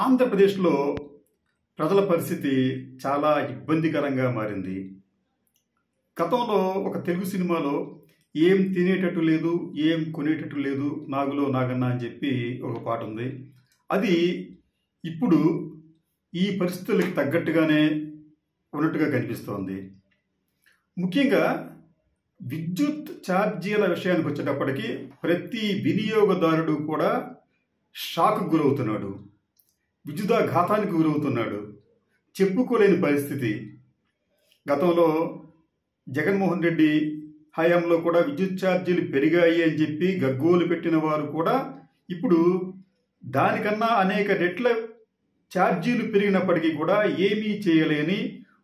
ఆంధ్రప్రదేశ్లో ప్రజల పరిస్థితి చాలా ఇబ్బందికరంగా మారింది. గతంలో ఒక తెలుగు సినిమాలో ఏం తినేటట్టు లేదు, ఏం కొనేటట్టు లేదు, నాగులో నాగన్న అని చెప్పి ఒక పాట ఉంది. అది ఇప్పుడు ఈ పరిస్థితులకు తగ్గట్టుగానే ఉన్నట్టుగా కనిపిస్తోంది. ముఖ్యంగా విద్యుత్ ఛార్జీల విషయానికి వచ్చేటప్పటికి ప్రతి వినియోగదారుడు కూడా షాక్కు గురవుతున్నాడు, విద్యుదాఘాతానికి గురవుతున్నాడు. చెప్పుకోలేని పరిస్థితి. గతంలో జగన్మోహన్ రెడ్డి హయాంలో కూడా విద్యుత్ ఛార్జీలు పెరిగాయి అని చెప్పి గగ్గోలు పెట్టిన వారు కూడా ఇప్పుడు దానికన్నా అనేక రెట్ల ఛార్జీలు పెరిగినప్పటికీ కూడా ఏమీ చేయలేని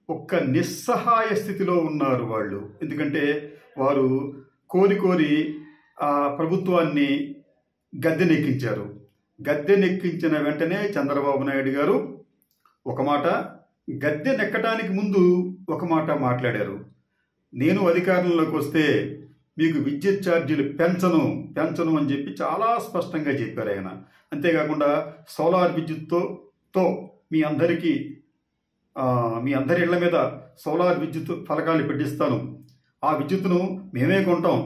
ఒక్క నిస్సహాయ స్థితిలో ఉన్నారు వాళ్ళు. ఎందుకంటే వారు కోరి ప్రభుత్వాన్ని గద్దెనెక్కించారు. గద్దెనెక్కించిన వెంటనే చంద్రబాబు నాయుడు గారు ఒక మాట, గద్దెనెక్కడానికి ముందు ఒక మాట మాట్లాడారు. నేను అధికారంలోకి వస్తే మీకు విద్యుత్ ఛార్జీలు పెంచను అని చెప్పి చాలా స్పష్టంగా చెప్పారు ఆయన. అంతేకాకుండా సోలార్ విద్యుత్తో మీ అందరి ఇళ్ల మీద సోలార్ విద్యుత్ ఫలకాలు పెట్టిస్తాను, ఆ విద్యుత్తును మేమే కొంటాం,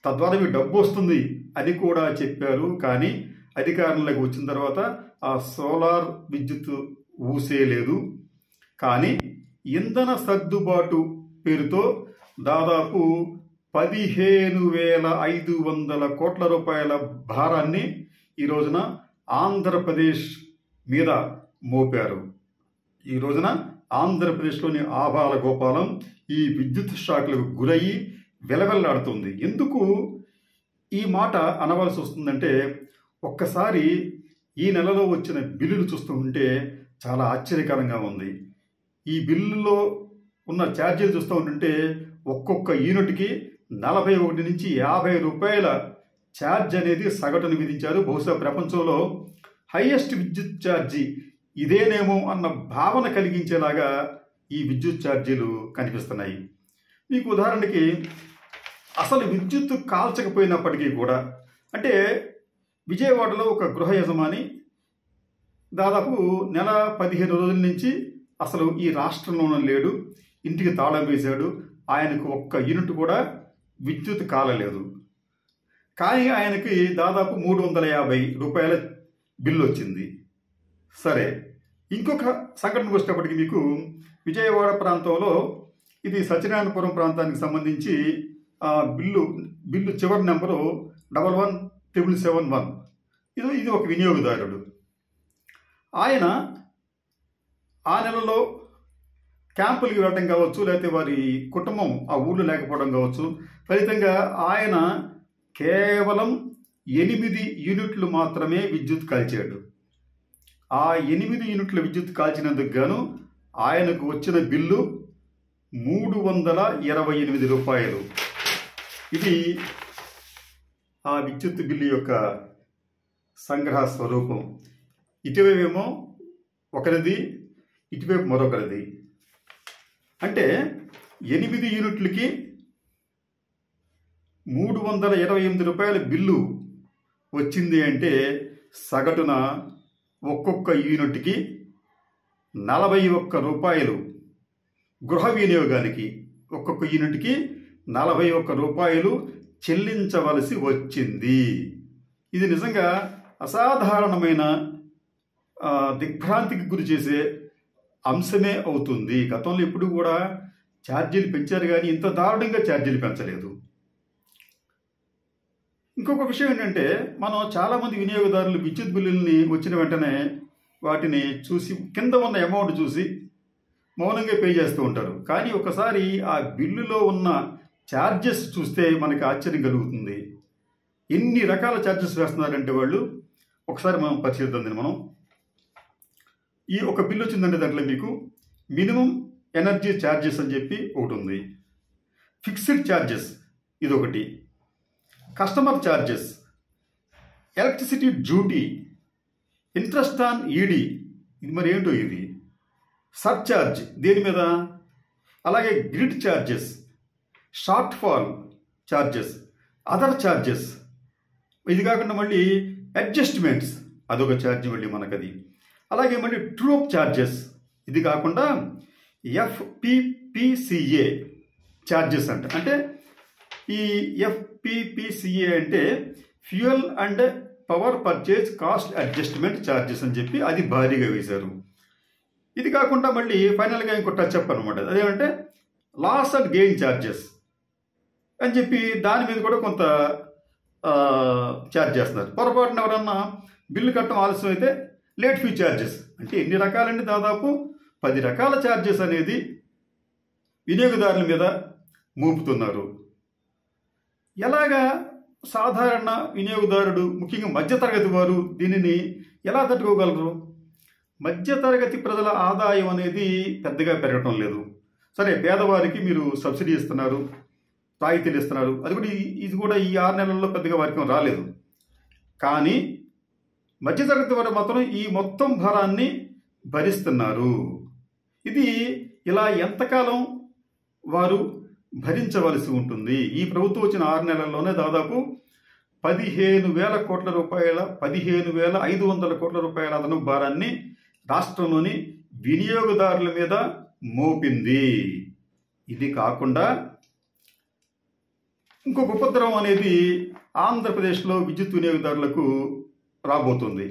తద్వారా మీకు డబ్బు వస్తుంది అని కూడా చెప్పారు. కానీ అధికారంలోకి వచ్చిన తర్వాత ఆ సోలార్ విద్యుత్ ఊసేలేదు. కానీ ఇంధన సర్దుబాటు పేరుతో దాదాపు 15,500 కోట్ల రూపాయల భారాన్ని ఈ రోజున ఆంధ్రప్రదేశ్ మీద మోపారు. ఈ రోజున ఆంధ్రప్రదేశ్లోని ఆబాల గోపాలం ఈ విద్యుత్ షాక్లకు గురయ్యి వెలవెల్లాడుతుంది. ఎందుకు ఈ మాట అనవలసి వస్తుందంటే, ఒక్కసారి ఈ నెలలో వచ్చిన బిల్లులు చూస్తూ ఉంటే చాలా ఆశ్చర్యకరంగా ఉంది. ఈ బిల్లులో ఉన్న ఛార్జీలు చూస్తూ ఉంటుంటే ఒక్కొక్క యూనిట్కి 41 నుంచి 50 రూపాయల ఛార్జ్ అనేది సగటును విధించారు. బహుశా ప్రపంచంలో హైయెస్ట్ విద్యుత్ ఛార్జీ ఇదేనేమో అన్న భావన కలిగించేలాగా ఈ విద్యుత్ ఛార్జీలు కనిపిస్తున్నాయి. మీకు ఉదాహరణకి అసలు విద్యుత్ కాల్చకపోయినప్పటికీ కూడా, అంటే విజయవాడలో ఒక గృహ యజమాని దాదాపు నెల 15 రోజుల నుంచి అసలు ఈ రాష్ట్రంలోనే లేడు, ఇంటికి తాళం వేశాడు. ఆయనకు ఒక్క యూనిట్ కూడా విద్యుత్ కాలలేదు. కానీ ఆయనకి దాదాపు 350 రూపాయల బిల్లు వచ్చింది. సరే, ఇంకొక సంఘటనకు వచ్చేటప్పటికి మీకు విజయవాడ ప్రాంతంలో, ఇది సత్యనారాయణపురం ప్రాంతానికి సంబంధించి బిల్లు చివరి నెంబరు 117771. ఇది ఒక వినియోగదారుడు. ఆయన ఆ నెలలో క్యాంపులకి వెళ్ళడం కావచ్చు, లేకపోతే వారి కుటుంబం ఆ ఊళ్ళో లేకపోవడం కావచ్చు, ఫలితంగా ఆయన కేవలం 8 యూనిట్లు మాత్రమే విద్యుత్ కాల్చాడు. ఆ 8 యూనిట్ల విద్యుత్ కాల్చినందుకు గాను ఆయనకు వచ్చిన బిల్లు 328 రూపాయలు. ఇది ఆ విద్యుత్ బిల్లు యొక్క సంగ్రహ స్వరూపం. ఇటువైపేమో ఒకరిది, ఇటువైపు మరొకరిది. అంటే 8 యూనిట్లకి 328 రూపాయల బిల్లు వచ్చింది అంటే సగటున ఒక్కొక్క యూనిట్కి 41 రూపాయలు గృహ వినియోగానికి, ఒక్కొక్క యూనిట్కి 41 రూపాయలు చెల్లించవలసి వచ్చింది. ఇది నిజంగా అసాధారణమైన దిగ్భ్రాంతికి గురి చేసే అంశమే అవుతుంది. గతంలో ఎప్పుడు కూడా ఛార్జీలు పెంచారు కానీ ఇంత దారుణంగా ఛార్జీలు పెంచలేదు. ఇంకొక విషయం ఏంటంటే, మనం చాలామంది వినియోగదారులు విద్యుత్ బిల్లుల్ని వచ్చిన వెంటనే వాటిని చూసి కింద ఉన్న అమౌంట్ చూసి మౌనంగా పే చేస్తూ ఉంటారు. కానీ ఒకసారి ఆ బిల్లులో ఉన్న ఛార్జెస్ చూస్తే మనకి ఆశ్చర్యం కలుగుతుంది. ఎన్ని రకాల ఛార్జెస్ వేస్తున్నారంటే వాళ్ళు, ఒకసారి మనం పరిశీలిద్దాం. మనం ఈ ఒక బిల్లు వచ్చిందంటే దాంట్లో మీకు మినిమం ఎనర్జీ ఛార్జెస్ అని చెప్పి ఒకటి ఉంది, ఫిక్స్డ్ ఛార్జెస్ ఇదొకటి, customer charges, electricity duty, interest on ED, ఇది మరి ఏంటో ఇది, సర్ఛార్జ్ దేని మీద, అలాగే grid charges, short fall charges, other charges, ఇది కాకుండా మళ్ళీ అడ్జస్ట్మెంట్స్ అదొక ఛార్జ్ మళ్ళీ మనకది. అలాగే మళ్ళీ ట్రూప్ ఛార్జెస్, ఇది కాకుండా FPPCA ఛార్జెస్ అంటే ఈ FPPCA అంటే fuel and power purchase cost adjustment charges అని చెప్పి అది భారీగా వేశారు. ఇది కాకుండా మళ్ళీ ఫైనల్గా ఇంకో టచ్ అప్ అనమాట, అదేమంటే లాస్ అండ్ గెయిన్ ఛార్జెస్ అని చెప్పి దాని మీద కూడా కొంత ఛార్జ్ చేస్తున్నారు. పొరపాటున ఎవరన్నా బిల్లు కట్టడం ఆలస్యం అయితే లేట్ ఫీ ఛార్జెస్, అంటే ఎన్ని రకాలండి, దాదాపు 10 రకాల ఛార్జెస్ అనేది వినియోగదారుల మీద మోపుతున్నారు. ఎలాగా సాధారణ వినియోగదారుడు, ముఖ్యంగా మధ్యతరగతి వారు దీనిని ఎలా తట్టుకోగలరు? మధ్యతరగతి ప్రజల ఆదాయం అనేది పెద్దగా పెరగటం లేదు. సరే, పేదవారికి మీరు సబ్సిడీ ఇస్తున్నారు, రాయితీలు ఇస్తున్నారు, ఇది కూడా ఈ 6 నెలల్లో పెద్దగా వారికి రాలేదు. కానీ మధ్యతరగతి వారు మాత్రం ఈ మొత్తం భారాన్ని భరిస్తున్నారు. ఇది ఇలా ఎంతకాలం వారు భరించవలసి ఉంటుంది? ఈ ప్రభుత్వం వచ్చిన 6 నెలల్లోనే దాదాపు 15,000 కోట్ల రూపాయల 15,500 కోట్ల రూపాయల అదనపు భారాన్ని రాష్ట్రంలోని వినియోగదారుల మీద మోపింది. ఇది కాకుండా ఇంకొక ఉపద్రవం అనేది ఆంధ్రప్రదేశ్లో విద్యుత్ వినియోగదారులకు రాబోతుంది.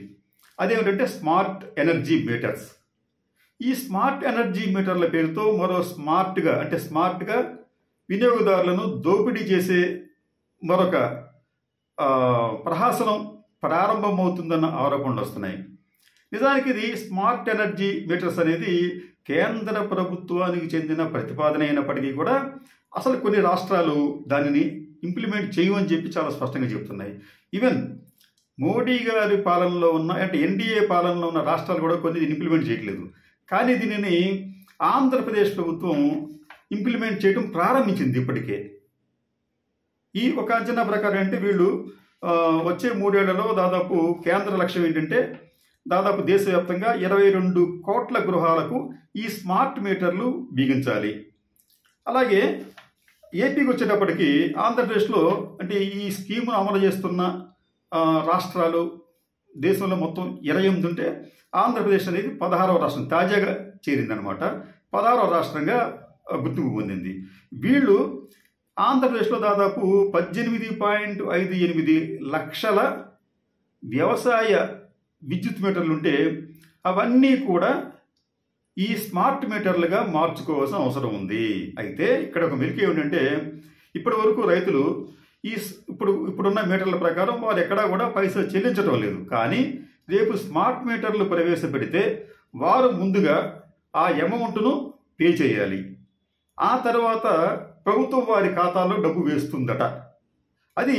అదేమిటంటే స్మార్ట్ ఎనర్జీ మీటర్స్. ఈ స్మార్ట్ ఎనర్జీ మీటర్ల పేరుతో మరో స్మార్ట్గా వినియోగదారులను దోపిడీ చేసే మరొక ప్రహసనం ప్రారంభమవుతుందన్న ఆరోపణలు వస్తున్నాయి. నిజానికి ఇది స్మార్ట్ ఎనర్జీ మీటర్స్ అనేది కేంద్ర ప్రభుత్వానికి చెందిన ప్రతిపాదన అయినప్పటికీ కూడా అసలు కొన్ని రాష్ట్రాలు దానిని ఇంప్లిమెంట్ చేయమని చెప్పి చాలా స్పష్టంగా చెబుతున్నాయి. ఈవెన్ మోడీ గారి పాలనలో ఉన్న, అంటే ఎన్డీఏ పాలనలో ఉన్న రాష్ట్రాలు కూడా కొన్ని ఇంప్లిమెంట్ చేయట్లేదు. కానీ దీనిని ఆంధ్రప్రదేశ్ ప్రభుత్వం ఇంప్లిమెంట్ చేయడం ప్రారంభించింది ఇప్పటికే. ఈ ఒక అంచనా ప్రకారం అంటే వీళ్ళు వచ్చే 3 ఏళ్లలో దాదాపు కేంద్ర లక్ష్యం ఏంటంటే దాదాపు దేశవ్యాప్తంగా 22 కోట్ల గృహాలకు ఈ స్మార్ట్ మీటర్లు బిగించాలి. అలాగే ఏపీకి వచ్చేటప్పటికి ఆంధ్రప్రదేశ్లో, అంటే ఈ స్కీమ్ను అమలు చేస్తున్న రాష్ట్రాలు దేశంలో మొత్తం 28 ఉంటే ఆంధ్రప్రదేశ్ అనేది 16వ రాష్ట్రం తాజాగా చేరిందనమాట. 16వ రాష్ట్రంగా గుర్తింపు పొందింది. వీళ్ళు ఆంధ్రప్రదేశ్లో దాదాపు 18.58 లక్షల వ్యవసాయ విద్యుత్ మీటర్లు ఉంటే అవన్నీ కూడా ఈ స్మార్ట్ మీటర్లుగా మార్చుకోవాల్సిన అవసరం ఉంది. అయితే ఇక్కడ ఒక మెలిక ఏమిటంటే ఇప్పటి వరకు రైతులు ఇప్పుడున్న మీటర్ల ప్రకారం వారు ఎక్కడా కూడా పైసలు చెల్లించడం లేదు. కానీ రేపు స్మార్ట్ మీటర్లు ప్రవేశపెడితే వారు ముందుగా ఆ అమౌంట్ను పే చేయాలి. ఆ తర్వాత ప్రభుత్వం వారి ఖాతాలో డబ్బు వేస్తుందట. అది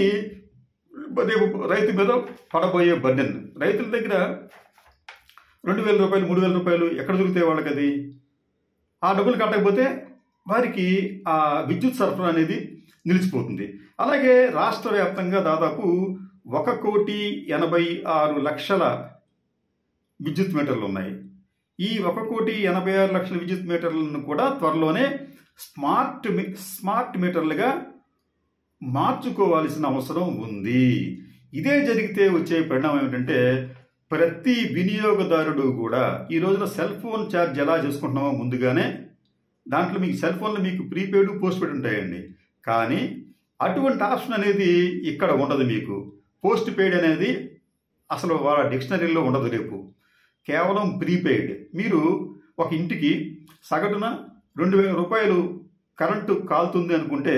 రేపు రైతు మీద పడబోయే బర్డెన్. రైతుల దగ్గర 2,000 రూపాయలు 3,000 రూపాయలు ఎక్కడ దొరుకుతాయి వాళ్ళకి? అది ఆ డబ్బులు కట్టకపోతే వారికి ఆ విద్యుత్ సరఫరా అనేది నిలిచిపోతుంది. అలాగే రాష్ట్ర వ్యాప్తంగా దాదాపు 1,86,00,000 విద్యుత్ మీటర్లు ఉన్నాయి. ఈ 1,86,00,000 విద్యుత్ మీటర్లను కూడా త్వరలోనే స్మార్ట్ మీటర్లుగా మార్చుకోవాల్సిన అవసరం ఉంది. ఇదే జరిగితే వచ్చే పరిణామం ఏమిటంటే ప్రతి వినియోగదారుడు కూడా ఈ రోజున సెల్ ఫోన్ ఛార్జ్ ఎలా చేసుకుంటున్నామో ముందుగానే దాంట్లో మీకు సెల్ ఫోన్లో మీకు ప్రీపెయిడ్ పోస్ట్ పెయిడ్ ఉంటాయండి. కానీ అటువంటి ఆప్షన్ అనేది ఇక్కడ ఉండదు. మీకు పోస్ట్ పెయిడ్ అనేది అసలు వాళ్ళ డిక్షనరీలో ఉండదు. రేపు కేవలం ప్రీపెయిడ్. మీరు ఒక ఇంటికి సగటున 2,000 రూపాయలు కరెంటు కాలుతుంది అనుకుంటే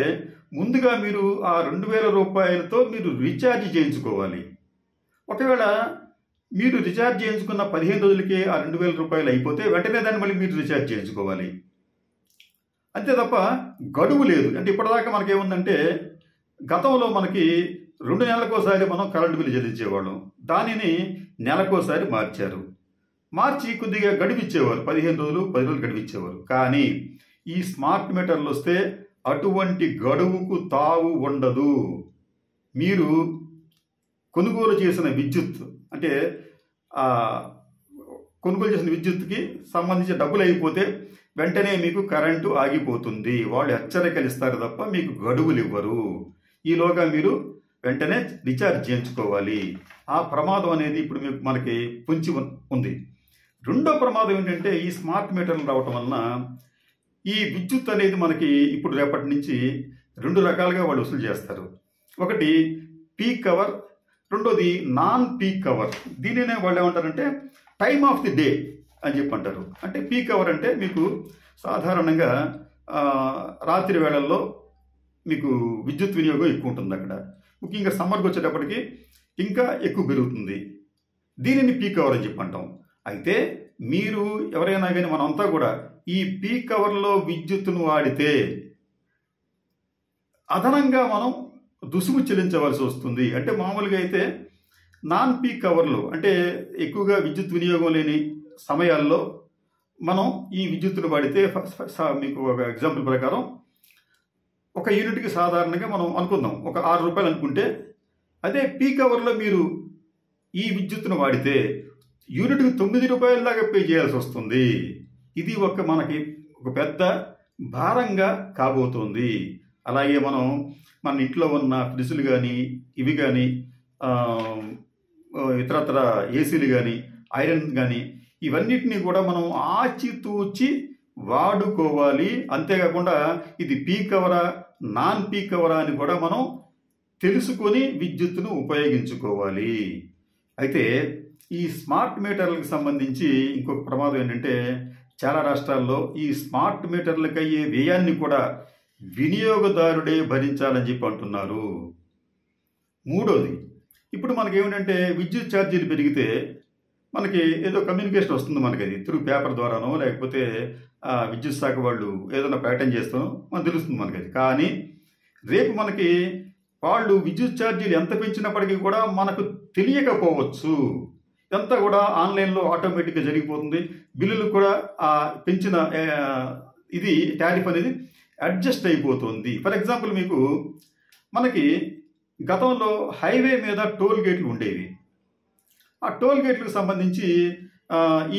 ముందుగా మీరు ఆ 2,000 రూపాయలతో మీరు రీఛార్జ్ చేయించుకోవాలి. ఒకవేళ మీరు రీఛార్జ్ చేయించుకున్న 15 రోజులకే ఆ 2,000 రూపాయలు అయిపోతే వెంటనే దాన్ని మళ్ళీ మీరు రీఛార్జ్ చేయించుకోవాలి. అంతే తప్ప గడువు లేదు. అంటే ఇప్పటిదాకా మనకేముందంటే గతంలో మనకి 2 నెలలకోసారి మనం కరెంటు బిల్లు చెల్లించేవాళ్ళం. దానిని నెలకోసారి మార్చి కొద్దిగా గడిపిచ్చేవారు. 15 రోజులు 10 రోజులు గడిపిచ్చేవారు. కానీ ఈ స్మార్ట్ మీటర్లు వస్తే అటువంటి గడువుకు తావు ఉండదు. మీరు కొనుగోలు చేసిన విద్యుత్, అంటే కొనుగోలు చేసిన విద్యుత్కి సంబంధించిన డబ్బులు అయిపోతే వెంటనే మీకు కరెంటు ఆగిపోతుంది. వాళ్ళు హెచ్చరికలు ఇస్తారు తప్ప మీకు గడువులు ఇవ్వరు. ఈలోగా మీరు వెంటనే రీఛార్జ్ చేయించుకోవాలి. ఆ ప్రమాదం అనేది ఇప్పుడు మనకి పొంచి ఉంది. రెండో ప్రమాదం ఏంటంటే ఈ స్మార్ట్ మీటర్లు రావటం వలన ఈ విద్యుత్ అనేది మనకి ఇప్పుడు రేపటి నుంచి 2 రకాలుగా వాళ్ళు వసూలు చేస్తారు. ఒకటి పీక్ అవర్, రెండోది నాన్ పీక్ అవర్. దీనినే వాళ్ళు ఏమంటారంటే టైమ్ ఆఫ్ ది డే అని చెప్పి అంటారు. అంటే పీక్ అవర్ అంటే మీకు సాధారణంగా రాత్రి వేళల్లో మీకు విద్యుత్ వినియోగం ఎక్కువ ఉంటుంది. అక్కడ ముఖ్యంగా సమ్మర్కి వచ్చేటప్పటికి ఇంకా ఎక్కువ పెరుగుతుంది. దీనిని పీక్ అవర్ అని చెప్పి అంటాం. అయితే మీరు ఎవరైనా కానీ మనంతా కూడా ఈ పీక్ అవర్లో విద్యుత్తును వాడితే అదనంగా మనం రుసుము చెల్లించవలసి వస్తుంది. అంటే మామూలుగా అయితే నాన్ పీక్ అవర్లు అంటే ఎక్కువగా విద్యుత్ వినియోగం లేని సమయాల్లో మనం ఈ విద్యుత్తును వాడితే మీకు ఒక ఎగ్జాంపుల్ ప్రకారం ఒక యూనిట్కి సాధారణంగా మనం అనుకుందాం ఒక 6 రూపాయలు అనుకుంటే, అదే పీక్ అవర్లో మీరు ఈ విద్యుత్తును వాడితే యూనిట్కి 9 రూపాయల దాకా పే చేయాల్సి వస్తుంది. ఇది మనకి ఒక పెద్ద భారంగా కాబోతోంది. అలాగే మన ఇంట్లో ఉన్న ఫ్రిడ్జ్లు కానీ ఇవి కానీ ఇతరత్ర ఏసీలు కానీ ఐరన్ కానీ ఇవన్నిటినీ కూడా మనం ఆచితూచి వాడుకోవాలి. అంతేకాకుండా ఇది పీక్ అవరా నాన్ పీక్ అవరా అని కూడా మనం తెలుసుకొని విద్యుత్తును ఉపయోగించుకోవాలి. అయితే ఈ స్మార్ట్ మీటర్లకు సంబంధించి ఇంకొక ప్రమాదం ఏంటంటే చాలా రాష్ట్రాల్లో ఈ స్మార్ట్ మీటర్లకు అయ్యే వ్యయాన్ని కూడా వినియోగదారుడే భరించాలని చెప్పి అంటున్నారు. మూడోది, ఇప్పుడు మనకేమిటంటే విద్యుత్ ఛార్జీలు పెరిగితే మనకి ఏదో కమ్యూనికేషన్ వస్తుంది, మనకి అది త్రూ పేపర్ ద్వారానో లేకపోతే విద్యుత్ శాఖ వాళ్ళు ఏదైనా ప్రకటన చేస్తానో మనకు తెలుస్తుంది మనకి అది. కానీ రేపు మనకి వాళ్ళు విద్యుత్ ఛార్జీలు ఎంత పెంచినప్పటికీ కూడా మనకు తెలియకపోవచ్చు. ఇదంతా కూడా ఆన్లైన్లో ఆటోమేటిక్గా జరిగిపోతుంది. బిల్లులు కూడా పెంచిన ఇది టారిఫ్ అనేది అడ్జస్ట్ అయిపోతుంది. ఫర్ ఎగ్జాంపుల్ మీకు మనకి గతంలో హైవే మీద టోల్ గేట్లు ఉండేవి. ఆ టోల్ గేట్లకు సంబంధించి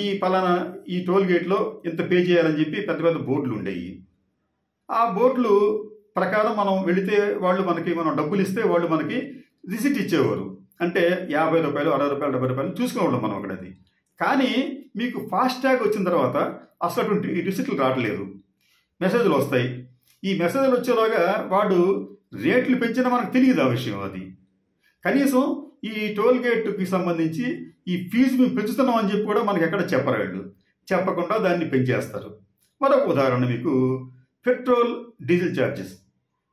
ఈ టోల్ గేట్లో ఇంత పే చేయాలని చెప్పి పెద్ద పెద్ద బోర్డులు ఉండేవి. ఆ బోర్డులు ప్రకారం మనం వెళితే వాళ్ళు మనం డబ్బులు ఇస్తే వాళ్ళు మనకి రిసిట్ ఇచ్చేవారు. అంటే 50 రూపాయలు 60 రూపాయలు 70 రూపాయలు చూసుకోవడం మనం అక్కడది. కానీ మీకు ఫాస్టాగ్ వచ్చిన తర్వాత అసలు అటువంటి రిసిట్లు రావట్లేదు, మెసేజ్లు వస్తాయి. ఈ మెసేజ్లు వచ్చేలాగా వాడు రేట్లు పెంచినా మనకు తెలియదు ఆ విషయం. అది కనీసం ఈ టోల్ గేట్కి సంబంధించి ఈ ఫీజు మేము పెంచుతున్నాం అని చెప్పి కూడా మనకి ఎక్కడ చెప్పరు. వాళ్ళు చెప్పకుండా దాన్ని పెంచేస్తారు. మరొక ఉదాహరణ మీకు పెట్రోల్ డీజిల్ ఛార్జెస్.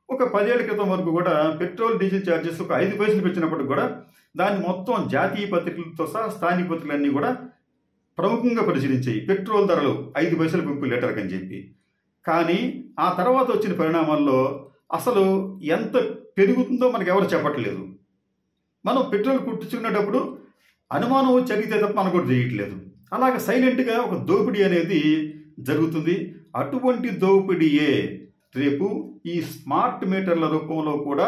ఒక 10 ఏళ్ల క్రితం వరకు కూడా పెట్రోల్ డీజిల్ ఛార్జెస్ ఒక 5 పైసలు పెంచినప్పుడు కూడా దాన్ని మొత్తం జాతీయ పత్రికలతో సహా స్థానిక పత్రికలన్నీ కూడా ప్రముఖంగా పరిశీలించాయి. పెట్రోల్ ధరలు 5 పైసలు పెంపు లీటర్కి అని చెప్పి. కానీ ఆ తర్వాత వచ్చిన పరిణామాల్లో అసలు ఎంత పెరుగుతుందో మనకు ఎవరు చెప్పట్లేదు. మనం పెట్రోల్ కుట్టించుకునేటప్పుడు అనుమానం వచ్చి అడిగితే తప్ప మనకు కూడా తెలియట్లేదు. అలాగే సైలెంట్గా ఒక దోపిడీ అనేది జరుగుతుంది. అటువంటి దోపిడీయే రేపు ఈ స్మార్ట్ మీటర్ల రూపంలో కూడా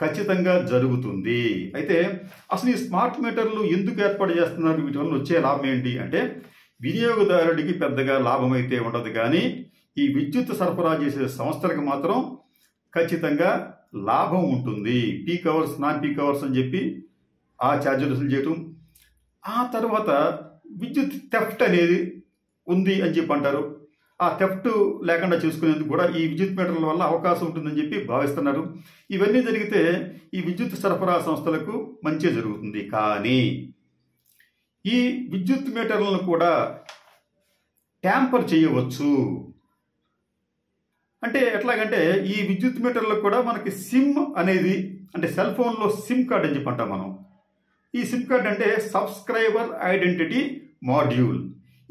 ఖచ్చితంగా జరుగుతుంది. అయితే అసలు ఈ స్మార్ట్ మీటర్లు ఎందుకు ఏర్పాటు చేస్తున్నారు, వీటి వల్ల వచ్చే లాభం ఏంటి అంటే వినియోగదారుడికి పెద్దగా లాభం అయితే ఉండదు, కానీ ఈ విద్యుత్ సరఫరా చేసే సంస్థలకు మాత్రం ఖచ్చితంగా లాభం ఉంటుంది. Peak hours non peak hours అని చెప్పి ఆ ఛార్జీలు వసూలు చేయటం, ఆ తర్వాత విద్యుత్ థెఫ్ట్ అనేది ఉంది అని చెప్పి అంటారు. ఆ థెఫ్ట్ లేకుండా చూసుకునేందుకు కూడా ఈ విద్యుత్ మీటర్ల వల్ల అవకాశం ఉంటుందని చెప్పి భావిస్తున్నారు. ఇవన్నీ జరిగితే ఈ విద్యుత్ సరఫరా సంస్థలకు మంచి జరుగుతుంది. కానీ ఈ విద్యుత్ మీటర్లను కూడా ట్యాంపర్ చేయవచ్చు. అంటే ఎట్లాగంటే ఈ విద్యుత్ మీటర్లకు కూడా మనకి సిమ్ అనేది, అంటే సెల్ ఫోన్లో సిమ్ కార్డ్ అని చెప్పి అంటాం మనం. ఈ సిమ్ కార్డ్ అంటే సబ్స్క్రైబర్ ఐడెంటిటీ మాడ్యూల్.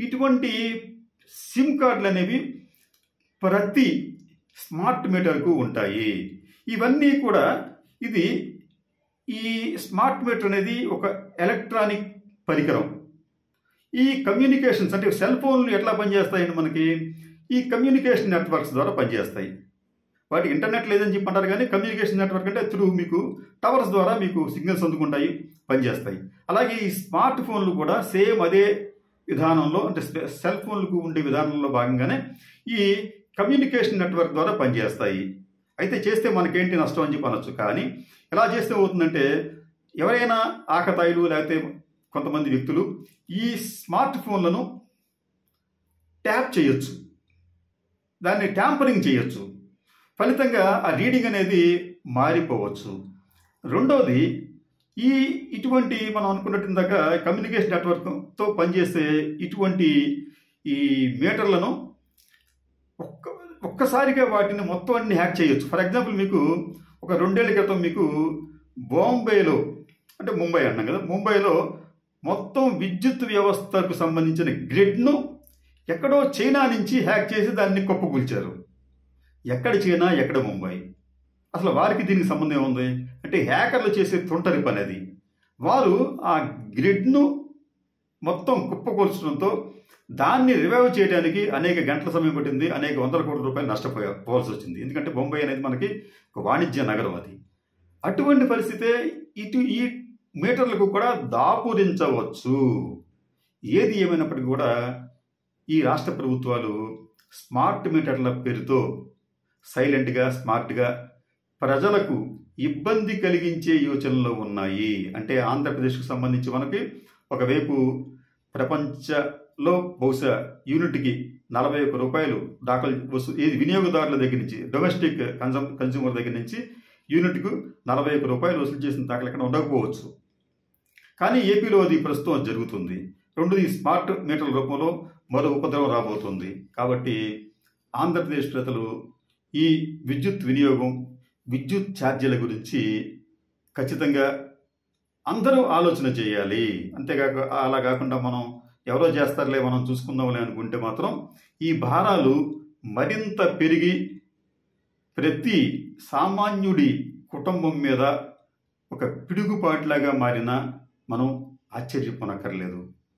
ఇటువంటి సిమ్ కార్డులు అనేవి ప్రతి స్మార్ట్ మీటర్కు ఉంటాయి. ఇవన్నీ కూడా ఈ స్మార్ట్ మీటర్ అనేది ఒక ఎలక్ట్రానిక్ పరికరం. ఈ కమ్యూనికేషన్స్ అంటే సెల్ ఫోన్లు ఎట్లా పనిచేస్తాయండి, మనకి ఈ కమ్యూనికేషన్ నెట్వర్క్స్ ద్వారా పనిచేస్తాయి. వాటికి ఇంటర్నెట్ లేదని చెప్పి అంటారు, కానీ కమ్యూనికేషన్ నెట్వర్క్ అంటే త్రూ మీకు టవర్స్ ద్వారా మీకు సిగ్నల్స్ అందుకుంటాయి, పనిచేస్తాయి. అలాగే ఈ స్మార్ట్ ఫోన్లు కూడా సేమ్ అదే విధానంలో, అంటే సెల్ ఫోన్లకు ఉండే విధానంలో భాగంగానే ఈ కమ్యూనికేషన్ నెట్వర్క్ ద్వారా పనిచేస్తాయి. అయితే చేస్తే మనకేంటి నష్టం అని చెప్పి అనొచ్చు. కానీ ఎలా చేస్తే అవుతుందంటే ఎవరైనా ఆకతాయిలు లేకపోతే కొంతమంది వ్యక్తులు ఈ స్మార్ట్ ఫోన్లను ట్యాప్ చేయొచ్చు, దాన్ని ట్యాంపరింగ్ చేయొచ్చు. ఫలితంగా ఆ రీడింగ్ అనేది మారిపోవచ్చు. రెండవది, ఇటువంటి మనం అనుకున్నట్టు ఇందాక కమ్యూనికేషన్ నెట్వర్క్తో పనిచేసే ఇటువంటి ఈ మీటర్లను ఒక్కసారిగా వాటిని మొత్తం అన్ని హ్యాక్ చేయొచ్చు. ఫర్ ఎగ్జాంపుల్, మీకు ఒక 2 ఏళ్ల క్రితం మీకు బాంబేలో, అంటే ముంబై అన్నాం కదా, ముంబైలో మొత్తం విద్యుత్ వ్యవస్థకు సంబంధించిన గ్రిడ్ను ఎక్కడో చైనా నుంచి హ్యాక్ చేసి దాన్ని కుప్పకూల్చారు. ఎక్కడ చైనా, ఎక్కడ ముంబై? అసలు వారికి దీనికి సంబంధం ఏముంది అంటే, హ్యాకర్లు చేసే తుంటరి పని అది. వారు ఆ గ్రిడ్ను మొత్తం కుప్పకూల్చడంతో దాన్ని రివైవ్ చేయడానికి అనేక గంటల సమయం పట్టింది, అనేక వందల కోట్ల రూపాయలు నష్టపోవాల్సి వచ్చింది. ఎందుకంటే బొంబాయి అనేది మనకి ఒక వాణిజ్య నగరం అది. అటువంటి పరిస్థితే ఈ మీటర్లకు కూడా దాపురించవచ్చు. ఏది ఏమైనప్పటికీ కూడా ఈ రాష్ట్ర ప్రభుత్వాలు స్మార్ట్ మీటర్ల పేరుతో సైలెంట్గా, స్మార్ట్గా ప్రజలకు ఇబ్బంది కలిగించే యోచనలో ఉన్నాయి. అంటే ఆంధ్రప్రదేశ్కు సంబంధించి మనకి ఒకవైపు ప్రపంచంలో బహుశా యూనిట్కి 41 రూపాయలు దాఖలు ఏది వినియోగదారుల దగ్గర నుంచి, డొమెస్టిక్ కన్జ్యూమర్ దగ్గర నుంచి యూనిట్కు 41 రూపాయలు వసూలు చేసిన దాఖలు ఎక్కడ ఉండకపోవచ్చు. కానీ ఏపీలో అది ప్రస్తుతం జరుగుతుంది. రెండోది, స్మార్ట్ మీటర్ల రూపంలో మరో ఉపద్రవం రాబోతుంది. కాబట్టి ఆంధ్రప్రదేశ్ ప్రజలు ఈ విద్యుత్ వినియోగం, విద్యుత్ ఛార్జీల గురించి ఖచ్చితంగా అందరూ ఆలోచన చేయాలి. అంతేకాక అలా కాకుండా మనం ఎవరో చేస్తారులే, మనం చూసుకుందాంలే అనుకుంటే మాత్రం ఈ భారాలు మరింత పెరిగి ప్రతి సామాన్యుడి కుటుంబం మీద ఒక పిడుగుపాటులాగా మారినా మనం ఆశ్చర్యపోనక్కర్లేదు.